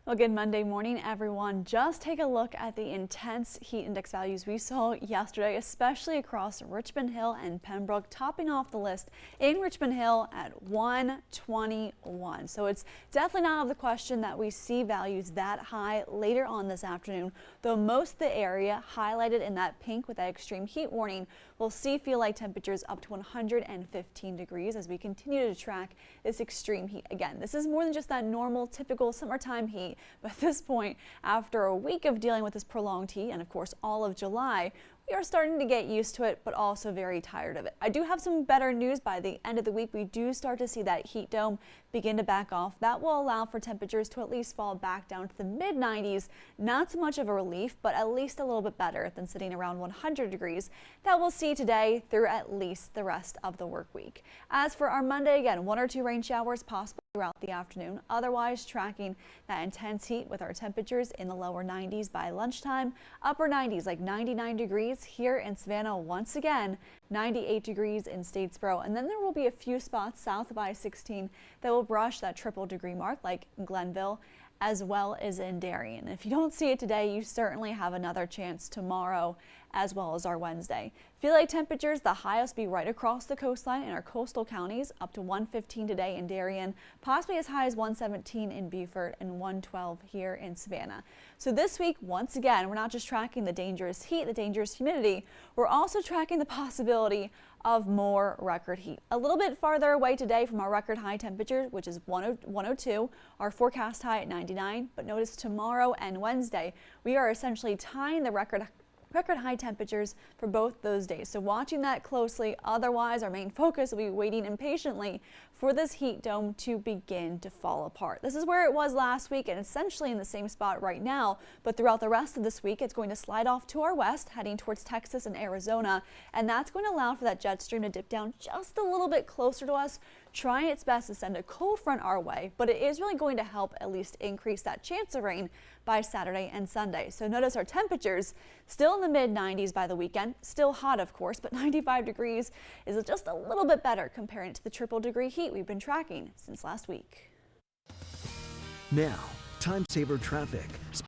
Well, good Monday morning, everyone. Just take a look at the intense heat index values we saw yesterday, especially across Richmond Hill and Pembroke, topping off the list in Richmond Hill at 121. So it's definitely not out of the question that we see values that high later on this afternoon, though most of the area highlighted in that pink with that extreme heat warning will see feel-like temperatures up to 115 degrees as we continue to track this extreme heat. Again, this is more than just that normal, typical summertime heat. But at this point, after a week of dealing with this prolonged heat and of course all of July, we are starting to get used to it, but also very tired of it. I do have some better news. By the end of the week, we do start to see that heat dome begin to back off. That will allow for temperatures to at least fall back down to the mid-90s. Not so much of a relief, but at least a little bit better than sitting around 100 degrees that we'll see today through at least the rest of the work week. As for our Monday, again, 1 or 2 rain showers possible throughout the afternoon. Otherwise, tracking that intense heat with our temperatures in the lower 90s by lunchtime, upper 90s like 99 degrees here in Savannah once again, 98 degrees in Statesboro, and then there will be a few spots south of I-16 that will brush that triple degree mark like in Glenville as well as in Darien. If you don't see it today, you certainly have another chance tomorrow as well as our Wednesday. Feel like temperatures, the highest be right across the coastline in our coastal counties, up to 115 today in Darien, possibly as high as 117 in Beaufort and 112 here in Savannah. So this week, once again, we're not just tracking the dangerous heat, the dangerous humidity, we're also tracking the possibility of more record heat. A little bit farther away today from our record high temperature, which is 102, our forecast high at 99, but notice tomorrow and Wednesday, we are essentially tying the record high temperatures for both those days. So watching that closely, otherwise our main focus will be waiting impatiently for this heat dome to begin to fall apart. This is where it was last week and essentially in the same spot right now, but throughout the rest of this week it's going to slide off to our west, heading towards Texas and Arizona, and that's going to allow for that jet stream to dip down just a little bit closer to us, trying its best to send a cold front our way, but it is really going to help at least increase that chance of rain by Saturday and Sunday. So notice our temperatures still in the mid-90s by the weekend, still hot of course, but 95 degrees is just a little bit better comparing it to the triple degree heat we've been tracking since last week. Now, time saver traffic.